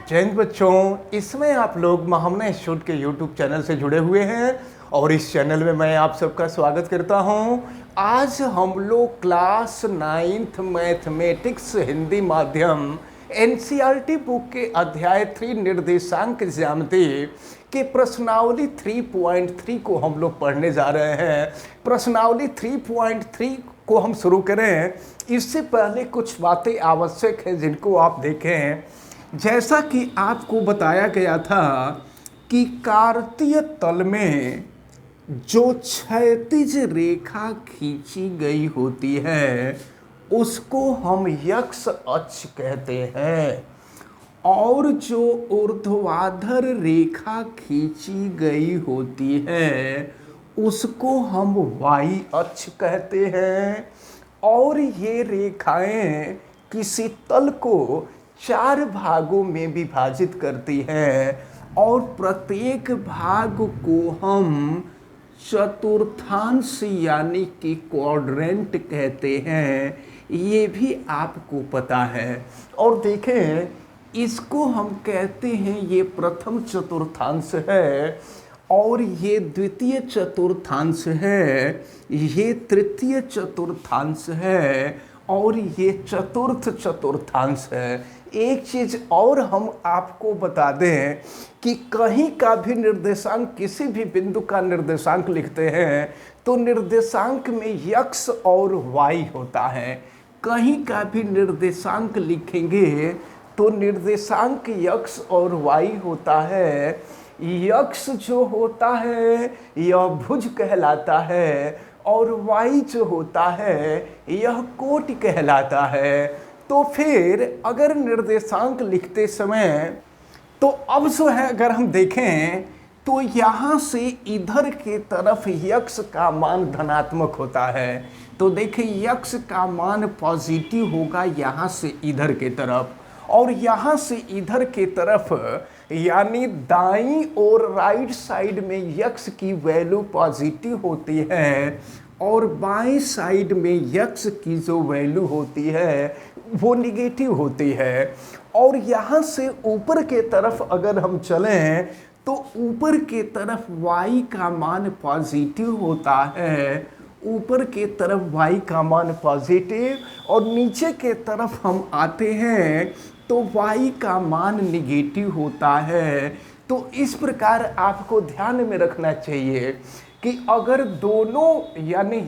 जय हिंद बच्चों, इसमें आप लोग महामना इंस्टीट्यूट के यूट्यूब चैनल से जुड़े हुए हैं और इस चैनल में मैं आप सबका स्वागत करता हूं। आज हम लोग क्लास 9th मैथमेटिक्स हिंदी माध्यम एनसीईआरटी बुक के अध्याय 3 निर्देशांक ज्यामिति के प्रश्नावली 3.3 को हम लोग पढ़ने जा रहे हैं। प्रश्नावली 3.3 को हम शुरू करें इससे पहले कुछ बातें आवश्यक हैं जिनको आप देखें। जैसा कि आपको बताया गया था कि कार्तीय तल में जो क्षैतिज रेखा खींची गई होती है उसको हम यक्ष अक्ष कहते हैं और जो ऊर्ध्वाधर रेखा खींची गई होती है उसको हम वाई अक्ष कहते हैं। और ये रेखाएं किसी तल को 4 भागों में विभाजित करती हैं और प्रत्येक भाग को हम चतुर्थांश यानी कि क्वाड्रेंट कहते हैं। ये भी आपको पता है। और देखें, इसको हम कहते हैं ये प्रथम चतुर्थांश है और ये द्वितीय चतुर्थांश है, ये तृतीय चतुर्थांश है और ये चतुर्थ चतुर्थांश है। एक चीज और हम आपको बता दें कि कहीं का भी निर्देशांक, किसी भी बिंदु का निर्देशांक लिखते हैं तो निर्देशांक में यक्ष और वाई होता है। कहीं का भी निर्देशांक लिखेंगे तो निर्देशांक यक्ष और वाई होता है। यक्ष जो होता है यह भुज कहलाता है और वाई जो होता है यह कोटि कहलाता है। तो फिर अगर निर्देशांक लिखते समय तो अब जो है अगर हम देखें तो यहाँ से इधर के तरफ यक्ष का मान धनात्मक होता है। तो देखिए यक्ष का मान पॉजिटिव होगा यहाँ से इधर के तरफ और यहाँ से इधर के तरफ यानी दाईं और राइट साइड में यक्ष की वैल्यू पॉजिटिव होती है और बाएं साइड में यक्ष की जो वैल्यू होती है वो निगेटिव होती है। और यहाँ से ऊपर के तरफ अगर हम चलें तो ऊपर के तरफ y का मान पॉजिटिव होता है, ऊपर के तरफ y का मान पॉजिटिव और नीचे के तरफ हम आते हैं तो y का मान निगेटिव होता है। तो इस प्रकार आपको ध्यान में रखना चाहिए कि अगर दोनों यानी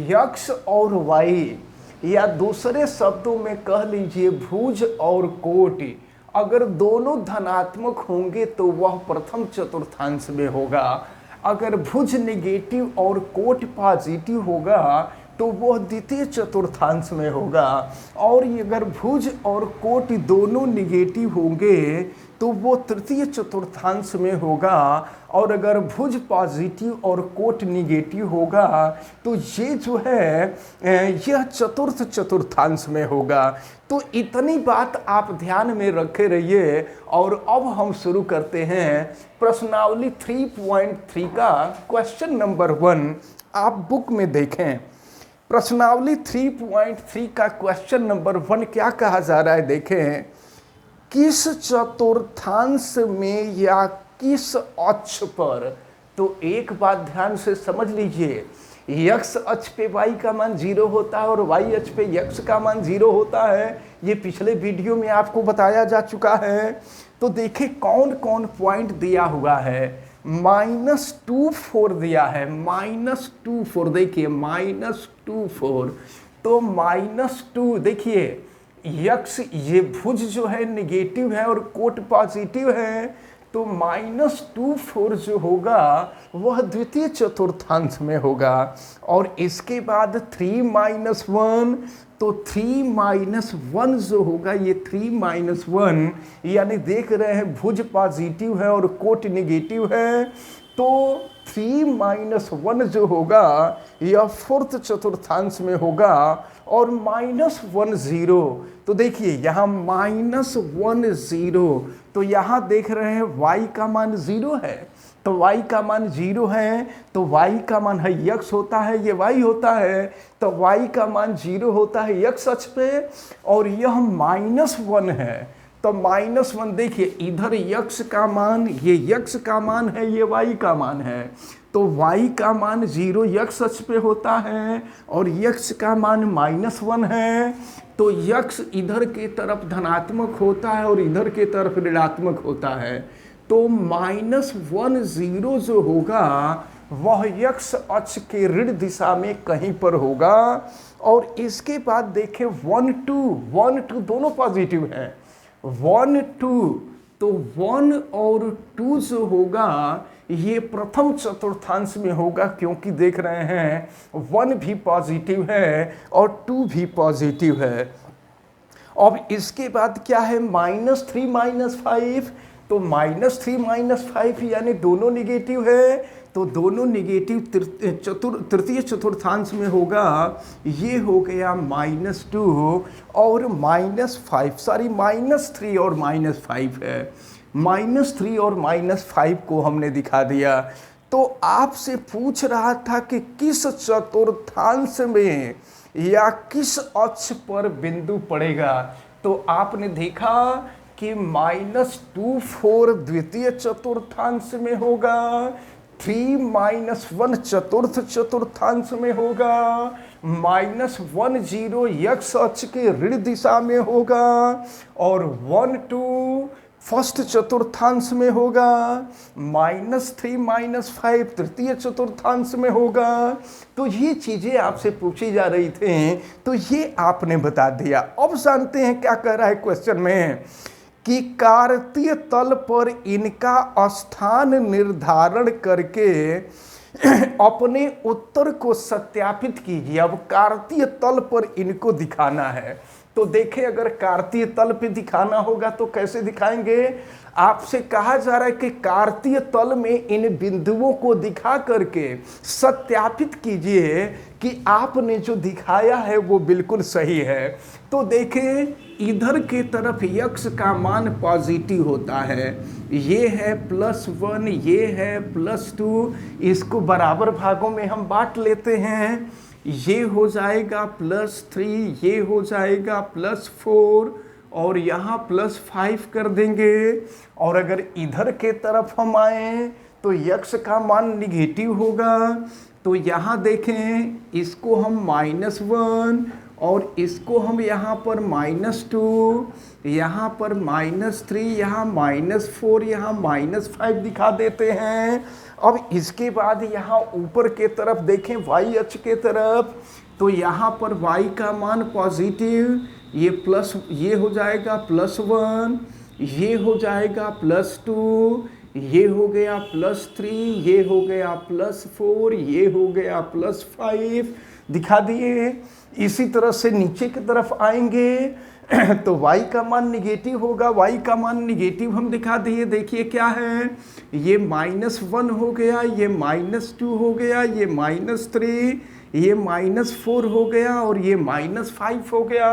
यक्ष और वाई या दूसरे शब्दों में कह लीजिए भुज और कोटि, अगर दोनों धनात्मक होंगे तो वह प्रथम चतुर्थांश में होगा। अगर भुज नेगेटिव और कोटि पॉजिटिव होगा तो वह द्वितीय चतुर्थांश में होगा। और अगर भुज और कोटि दोनों निगेटिव होंगे तो वो तृतीय चतुर्थांश में होगा। और अगर भुज पॉजिटिव और कोटि निगेटिव होगा तो ये जो है यह चतुर्थ चतुर्थांश में होगा। तो इतनी बात आप ध्यान में रखे रहिए। और अब हम शुरू करते हैं प्रश्नावली 3.3 का क्वेश्चन नंबर 1। आप बुक में देखें प्रश्नावली 3.3 का क्वेश्चन नंबर 1 क्या कहा जा रहा है। देखें, किस चतुर्थांश में या किस अक्ष पर। तो एक बात ध्यान से समझ लीजिए, यक्ष अक्ष पे y का मान 0 होता है और y अक्ष पे यक्ष का मान 0 होता है। ये पिछले वीडियो में आपको बताया जा चुका है। तो देखिए कौन कौन पॉइंट दिया हुआ है। -2 दिया है, -2 देखिए -2। तो -2 देखिए यक्ष ये भुज जो है निगेटिव है और कोट पॉजिटिव है। तो -2 जो होगा वह द्वितीय चतुर्थांश में होगा। और इसके बाद 3 - 1, तो 3 - 1 जो होगा ये 3 - 1 यानी देख रहे हैं भुज पॉजिटिव है और कोट निगेटिव है। तो 3 - 1 जो होगा यह फोर्थ चतुर्थांश में होगा। और -10 तो देखिए यहाँ -10 तो यहाँ देख रहे हैं y का मान 0 है। तो y का मान 0 है तो y का मान है यक्ष होता है, ये y होता है। तो y का मान 0 होता है यक्ष अक्ष पे और यह -1 है। तो -1 देखिए इधर यक्स का मान, ये यक्स का मान है, ये वाई का मान है, तो वाई का मान 0 यक्स अक्ष पे होता है और यक्स का मान -1 है, तो यक्स इधर की तरफ धनात्मक होता है और इधर की तरफ ऋणात्मक होता है। तो -1 0 जो होगा वह यक्स अक्ष के ऋण दिशा में कहीं पर होगा। और इसके बाद देखें 1 2 दोनों पॉजिटिव हैं, 1 2, तो 1 और 2 जो होगा ये प्रथम चतुर्थांश में होगा, क्योंकि देख रहे हैं 1 भी पॉजिटिव है और 2 भी पॉजिटिव है। अब इसके बाद क्या है -3 -5, तो -3 -5 यानी दोनों निगेटिव है, तो दोनों निगेटिव तृतीय चतुर्थांश में होगा, ये हो गया -2 और -5, सॉरी -3 और -5 है, -3 और -5 को हमने दिखा दिया। तो आपसे पूछ रहा था कि किस चतुर्थांश में या किस अक्ष पर बिंदु पड़ेगा, तो आपने देखा कि -2 4 द्वितीय चतुर्थांश में होगा, 3 -1 चतुर्थ चतुर्थांश में होगा, -1 0 यक्स अक्ष के ऋण दिशा में होगा और 1 2 फर्स्ट चतुर्थांश में होगा, -3 -5 तृतीय चतुर्थांश में होगा। तो ये चीजें आपसे पूछी जा रही थी, तो ये आपने बता दिया। अब जानते हैं क्या कह रहा है क्वेश्चन में कि कार्तीय तल पर इनका स्थान निर्धारण करके अपने उत्तर को सत्यापित कीजिए। अब कार्तीय तल पर इनको दिखाना है, तो देखें अगर कार्तीय तल पे दिखाना होगा तो कैसे दिखाएंगे। आपसे कहा जा रहा है कि कार्तीय तल में इन बिंदुओं को दिखा करके सत्यापित कीजिए कि आपने जो दिखाया है वो बिल्कुल सही है। तो देखें इधर के तरफ यक्स का मान पॉजिटिव होता है, ये है +1, ये है +2, इसको बराबर भागों में हम बांट लेते हैं, ये हो जाएगा +3, ये हो जाएगा +4 और यहाँ +5 कर देंगे। और अगर इधर के तरफ हम आए तो यक्स का मान निगेटिव होगा, तो यहाँ देखें इसको हम -1 और इसको हम यहाँ पर -2, यहाँ पर -3, यहाँ -4, यहाँ -5 दिखा देते हैं। अब इसके बाद यहाँ ऊपर के तरफ देखें y अक्ष के तरफ, तो यहाँ पर y का मान पॉजिटिव, ये हो जाएगा +1, ये हो जाएगा +2, ये हो गया +3, ये हो गया +4, ये हो गया +5 दिखा दिए। इसी तरह से नीचे की तरफ आएंगे तो y का मान निगेटिव होगा, y का मान निगेटिव हम दिखा दिए। देखिए क्या है, ये -1 हो गया, ये -2 हो गया, ये -3, ये -4 हो गया और ये -5 हो गया।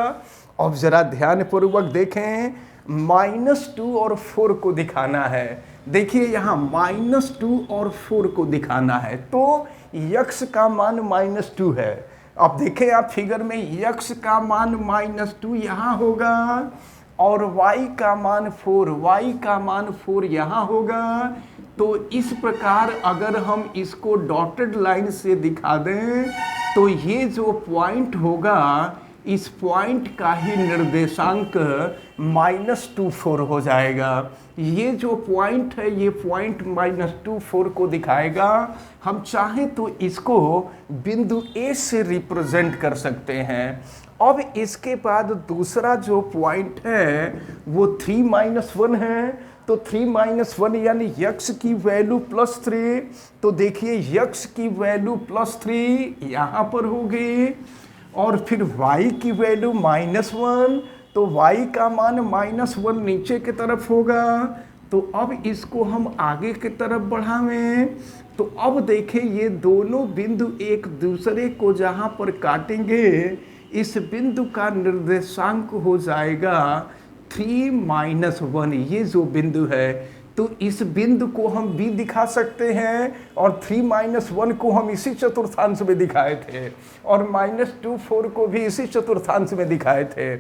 अब जरा ध्यानपूर्वक देखें, -2 और 4 को दिखाना है। देखिए यहाँ -2 और 4 को दिखाना है, तो यक्स का मान -2 है। अब देखें आप फिगर में यक्स का मान -2 यहाँ होगा और y का मान 4, y का मान 4 यहाँ होगा। तो इस प्रकार अगर हम इसको डॉटेड लाइन से दिखा दें तो ये जो पॉइंट होगा इस पॉइंट का ही निर्देशांक -24 हो जाएगा। ये जो पॉइंट है ये पॉइंट -24 को दिखाएगा। हम चाहें तो इसको बिंदु A से रिप्रेजेंट कर सकते हैं। अब इसके बाद दूसरा जो पॉइंट है वो 3 -1 है, तो 3 -1 यानी यक्स की वैल्यू +3, तो देखिए यक्स की वैल्यू +3 यहाँ पर होगी और फिर y की वैल्यू -1, तो y का मान -1 नीचे की तरफ होगा। तो अब इसको हम आगे की तरफ बढ़ावें तो अब देखें ये दोनों बिंदु एक दूसरे को जहाँ पर काटेंगे इस बिंदु का निर्देशांक हो जाएगा 3 -1, ये जो बिंदु है। तो तो इस बिंदु को हम बी दिखा सकते हैं और 3-1 को हम इसी चतुर्थांश में दिखाए थे और -2 4 को भी इसी चतुर्थांश में दिखाए थे।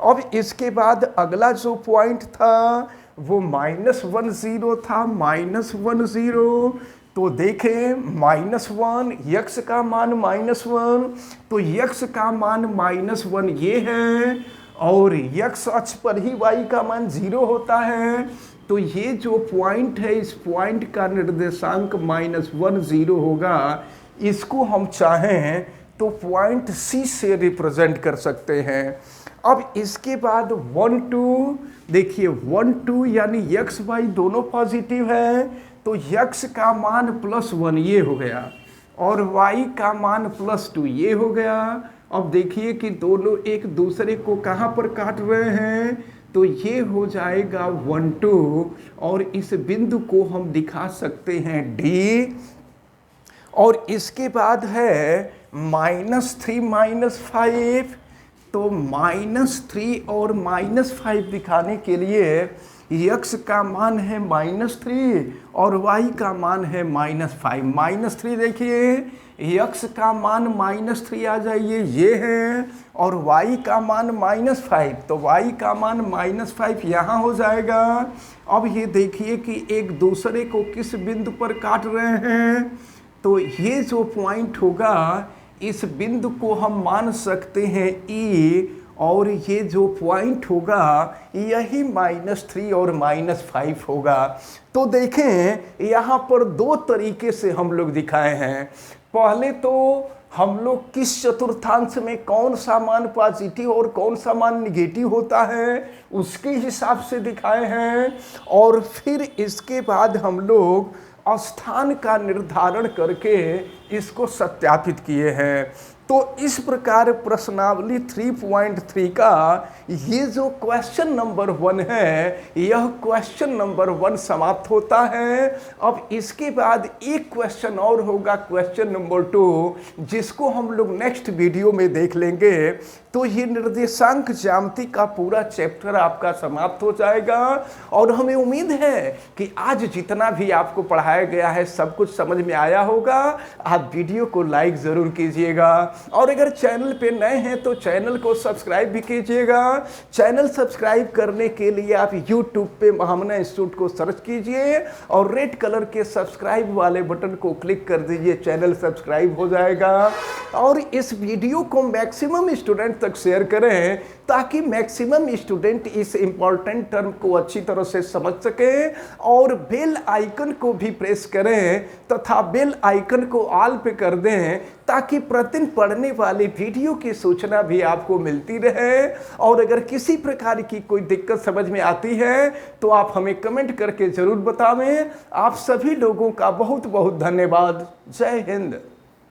अब इसके बाद अगला जो पॉइंट था वो -1 0 था, -1 0। तो देखें -1 यक्स का मान -1, तो यक्स का मान -1 ये है और यक्स अक्ष पर ही y का मान 0 होता है। तो ये जो पॉइंट है इस पॉइंट का निर्देशांक -1 0 होगा। इसको हम चाहें तो पॉइंट C से रिप्रेजेंट कर सकते हैं। अब इसके बाद 1 2 देखिए 1 2 यानी यक्स वाई दोनों पॉजिटिव है, तो यक्स का मान +1 ये हो गया और y का मान +2 ये हो गया। अब देखिए कि दोनों एक दूसरे को कहाँ पर काट रहे हैं, तो ये हो जाएगा 1 2 और इस बिंदु को हम दिखा सकते हैं D। और इसके बाद है -3 -5, तो -3 और -5 दिखाने के लिए यक्स का मान है -3 और y का मान है -5। -3 देखिए यक्स का मान -3 आ जाइए ये है और y का मान -5, तो y का मान -5 यहाँ हो जाएगा। अब ये देखिए कि एक दूसरे को किस बिंदु पर काट रहे हैं, तो ये जो पॉइंट होगा इस बिंदु को हम मान सकते हैं E और ये जो पॉइंट होगा यही -3 और -5 होगा। तो देखें यहाँ पर दो तरीके से हम लोग दिखाए हैं। पहले तो हम लोग किस चतुर्थांश में कौन सा मान पॉजिटिव और कौन सा मान निगेटिव होता है उसके हिसाब से दिखाए हैं और फिर इसके बाद हम लोग स्थान का निर्धारण करके इसको सत्यापित किए हैं। तो इस प्रकार प्रश्नावली 3.3 का ये जो क्वेश्चन नंबर 1 है यह क्वेश्चन नंबर 1 समाप्त होता है। अब इसके बाद एक क्वेश्चन और होगा क्वेश्चन नंबर 2 जिसको हम लोग नेक्स्ट वीडियो में देख लेंगे। तो ये निर्देशांक ज्यामिति का पूरा चैप्टर आपका समाप्त हो जाएगा और हमें उम्मीद है कि आज जितना भी आपको पढ़ाया गया है सब कुछ समझ में आया होगा। आप वीडियो को लाइक ज़रूर कीजिएगा और अगर चैनल पे नए हैं तो चैनल को सब्सक्राइब भी कीजिएगा। चैनल सब्सक्राइब करने के लिए आप YouTube पे महामना इंस्टीट्यूट को सर्च कीजिए और रेड कलर के सब्सक्राइब वाले बटन को क्लिक कर दीजिए, चैनल सब्सक्राइब हो जाएगा। और इस वीडियो को मैक्सिमम स्टूडेंट तक शेयर करें ताकि मैक्सिमम स्टूडेंट इस इम्पॉर्टेंट टर्म को अच्छी तरह से समझ सकें और बेल आइकन को भी प्रेस करें तथा बेल आइकन को ऑल पे कर दें ताकि प्रतिदिन पढ़ने वाली वीडियो की सूचना भी आपको मिलती रहे। और अगर किसी प्रकार की कोई दिक्कत समझ में आती है तो आप हमें कमेंट करके ज़रूर बतावें। आप सभी लोगों का बहुत बहुत धन्यवाद। जय हिंद।